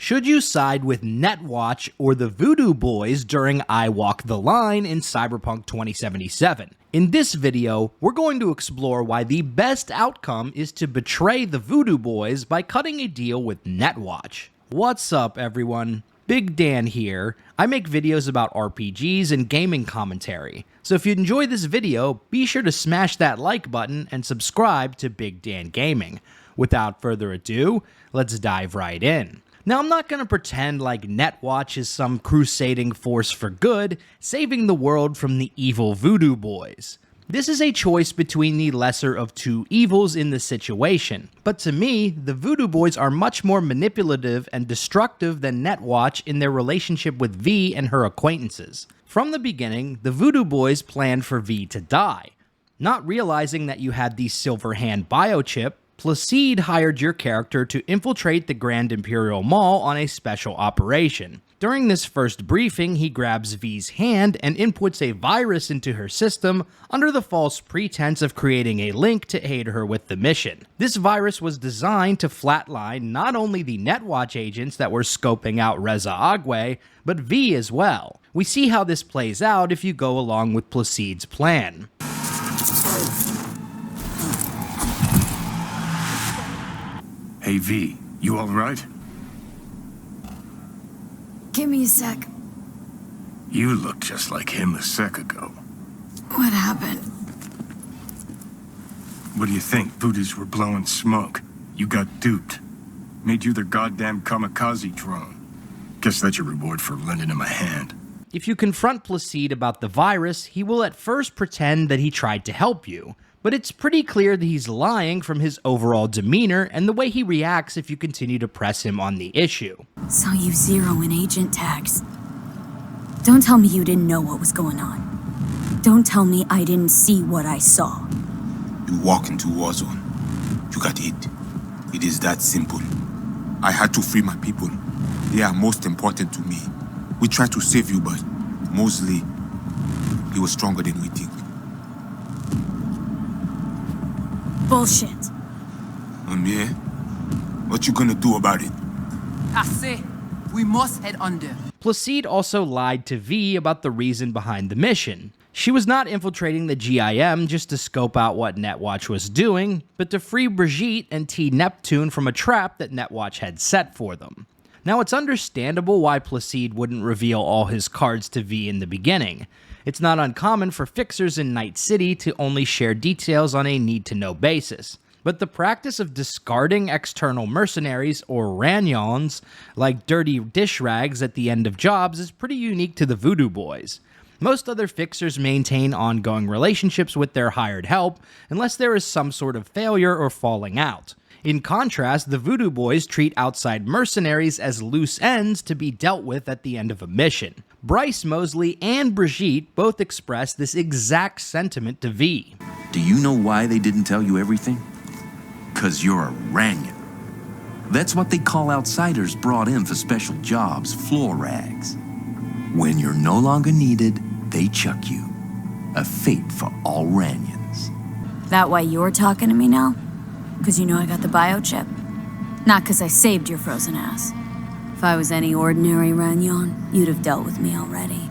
Should you side with Netwatch or the Voodoo Boys during I Walk the Line in Cyberpunk 2077? In this video, we're going to explore why the best outcome is to betray the Voodoo Boys by cutting a deal with Netwatch. What's up, everyone? Big Dan here. I make videos about RPGs and gaming commentary, so if you enjoyed this video, be sure to smash that like button and subscribe to Big Dan Gaming. Without further ado, let's dive right in. Now, I'm not going to pretend like Netwatch is some crusading force for good, saving the world from the evil Voodoo Boys. This is a choice between the lesser of two evils in the situation, but to me, the Voodoo Boys are much more manipulative and destructive than Netwatch in their relationship with V and her acquaintances. From the beginning, the Voodoo Boys planned for V to die. Not realizing that you had the Silver Hand biochip, Placids hired your character to infiltrate the Grand Imperial Mall on a special operation. During this first briefing, he grabs V's hand and inputs a virus into her system under the false pretense of creating a link to aid her with the mission. This virus was designed to flatline not only the Netwatch agents that were scoping out Reza Agwe, but V as well. We see how this plays out if you go along with Placids' plan. Hey V, you alright? Give me a sec. You looked just like him a sec ago. What happened? What do you think? Voodoo's were blowing smoke. You got duped. Made you their goddamn kamikaze drone. Guess that's your reward for lending him a hand. If you confront Placid about the virus, he will at first pretend that he tried to help you. But it's pretty clear that he's lying from his overall demeanor and the way he reacts if you continue to press him on the issue. Saw you zero in agent tags. Don't tell me you didn't know what was going on. Don't tell me I didn't see what I saw. You walk into war zone. You got hit. It is that simple. I had to free my people. They are most important to me. We tried to save you, but Mosley, he was stronger than we think. Bullshit. Yeah? What you gonna do about it? Assez. We must head under. Placid also lied to V about the reason behind the mission. She was not infiltrating the GIM just to scope out what Netwatch was doing, but to free Brigitte and T. Neptune from a trap that Netwatch had set for them. Now, it's understandable why Placid wouldn't reveal all his cards to V in the beginning. It's not uncommon for fixers in Night City to only share details on a need-to-know basis. But the practice of discarding external mercenaries, or ranions, like dirty dish rags at the end of jobs is pretty unique to the Voodoo Boys. Most other fixers maintain ongoing relationships with their hired help, unless there is some sort of failure or falling out. In contrast, the Voodoo Boys treat outside mercenaries as loose ends to be dealt with at the end of a mission. Bryce Mosley and Brigitte both express this exact sentiment to V. Do you know why they didn't tell you everything? 'Cause you're a Ranyan. That's what they call outsiders brought in for special jobs, floor rags. When you're no longer needed, they chuck you. A fate for all Ranyans. That why you're talking to me now? 'Cause you know I got the biochip? Not 'cause I saved your frozen ass. If I was any ordinary Ranyan, you'd have dealt with me already.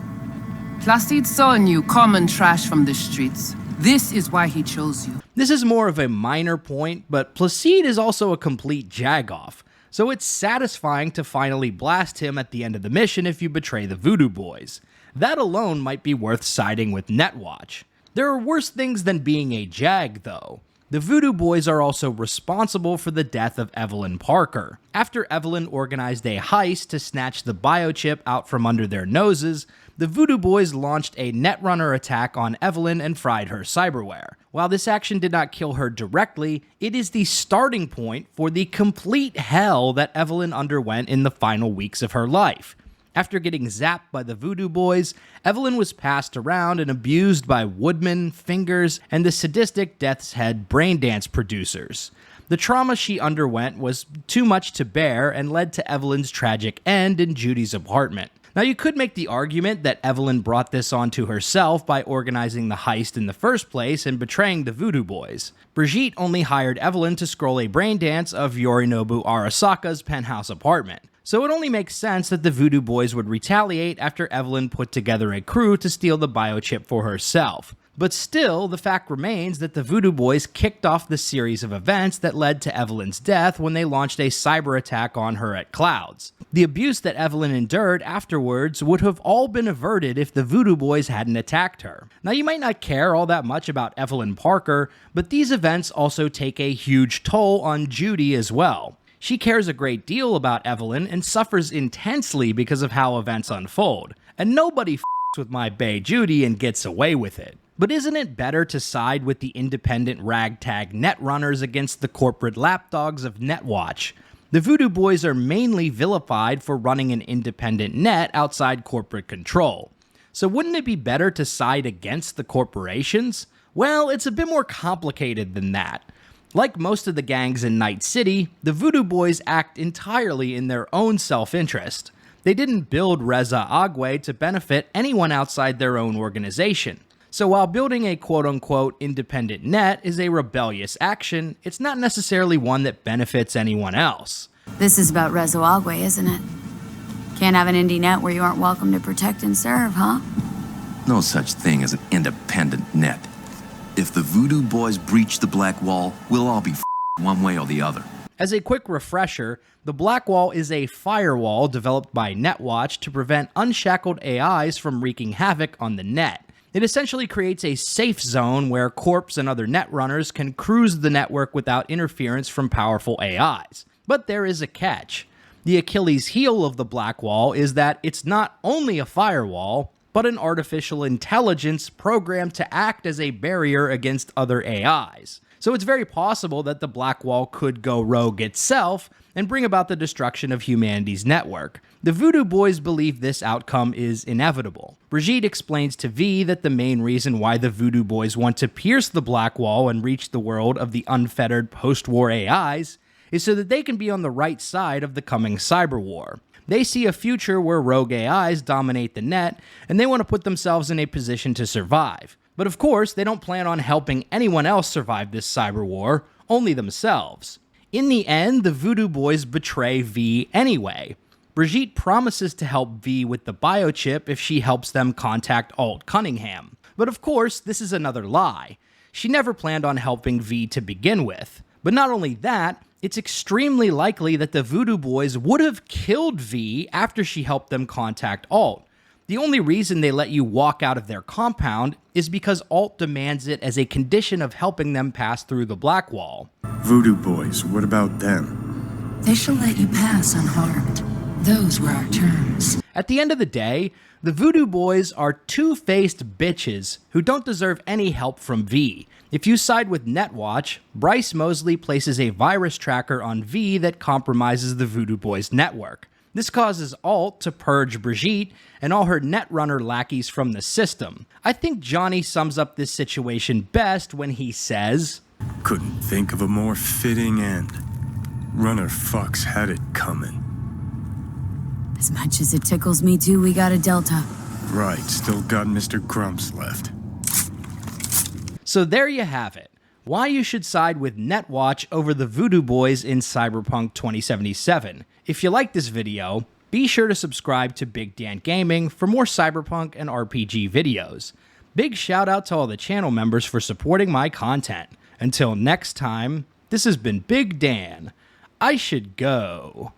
Placids saw in you common trash from the streets. This is why he chose you. This is more of a minor point, but Placid is also a complete jagoff, so it's satisfying to finally blast him at the end of the mission if you betray the Voodoo Boys. That alone might be worth siding with Netwatch. There are worse things than being a jag, though. The Voodoo Boys are also responsible for the death of Evelyn Parker. After Evelyn organized a heist to snatch the biochip out from under their noses, the Voodoo Boys launched a Netrunner attack on Evelyn and fried her cyberware. While this action did not kill her directly, it is the starting point for the complete hell that Evelyn underwent in the final weeks of her life. After getting zapped by the Voodoo Boys, Evelyn was passed around and abused by Woodman, Fingers, and the sadistic Death's Head braindance producers. The trauma she underwent was too much to bear and led to Evelyn's tragic end in Judy's apartment. Now, you could make the argument that Evelyn brought this onto herself by organizing the heist in the first place and betraying the Voodoo Boys. Brigitte only hired Evelyn to scroll a braindance of Yorinobu Arasaka's penthouse apartment. So it only makes sense that the Voodoo Boys would retaliate after Evelyn put together a crew to steal the biochip for herself. But still, the fact remains that the Voodoo Boys kicked off the series of events that led to Evelyns' death when they launched a cyber attack on her at Clouds. The abuse that Evelyn endured afterwards would have all been averted if the Voodoo Boys hadn't attacked her. Now, you might not care all that much about Evelyn Parker, but these events also take a huge toll on Judy as well. She cares a great deal about Evelyn and suffers intensely because of how events unfold. And nobody f***s with my bae Judy and gets away with it. But isn't it better to side with the independent ragtag netrunners against the corporate lapdogs of Netwatch? The Voodoo Boys are mainly vilified for running an independent net outside corporate control. So wouldn't it be better to side against the corporations? Well, it's a bit more complicated than that. Like most of the gangs in Night City, the Voodoo Boys act entirely in their own self-interest. They didn't build Reza Agwe to benefit anyone outside their own organization. So while building a quote-unquote independent net is a rebellious action, it's not necessarily one that benefits anyone else. This is about Reza Agwe, isn't it? Can't have an indie net where you aren't welcome to protect and serve, huh? No such thing as an independent net. If the Voodoo Boys breach the Black Wall, we'll all be f***ed one way or the other. As a quick refresher, the Black Wall is a firewall developed by Netwatch to prevent unshackled AIs from wreaking havoc on the net. It essentially creates a safe zone where corps and other netrunners can cruise the network without interference from powerful AIs. But there is a catch. The Achilles heel of the Black Wall is that it's not only a firewall, but an artificial intelligence programmed to act as a barrier against other AIs. So it's very possible that the Black Wall could go rogue itself and bring about the destruction of humanity's network. The Voodoo Boys believe this outcome is inevitable. Brigitte explains to V that the main reason why the Voodoo Boys want to pierce the Black Wall and reach the world of the unfettered post-war AIs is so that they can be on the right side of the coming cyber war. They see a future where rogue AIs dominate the net, and they want to put themselves in a position to survive. But of course, they don't plan on helping anyone else survive this cyber war, only themselves. In the end, the Voodoo Boys betray V anyway. Brigitte promises to help V with the biochip if she helps them contact Alt Cunningham. But of course, this is another lie. She never planned on helping V to begin with. But not only that, it's extremely likely that the Voodoo Boys would have killed V after she helped them contact Alt. The only reason they let you walk out of their compound is because Alt demands it as a condition of helping them pass through the Black Wall. Voodoo Boys, what about them? They shall let you pass unharmed. Those were our terms. At the end of the day, the Voodoo Boys are two-faced bitches who don't deserve any help from V. If you side with Netwatch, Bryce Mosley places a virus tracker on V that compromises the Voodoo Boys network. This causes Alt to purge Brigitte and all her netrunner lackeys from the system. I think Johnny sums up this situation best when he says, Couldn't think of a more fitting end. Runner fucks had it coming. As much as it tickles me too, we got a Delta. Right, still got Mr. Grumps left. So there you have it. Why you should side with Netwatch over the Voodoo Boys in Cyberpunk 2077. If you like this video, be sure to subscribe to Big Dan Gaming for more Cyberpunk and RPG videos. Big shout out to all the channel members for supporting my content. Until next time, this has been Big Dan. I should go.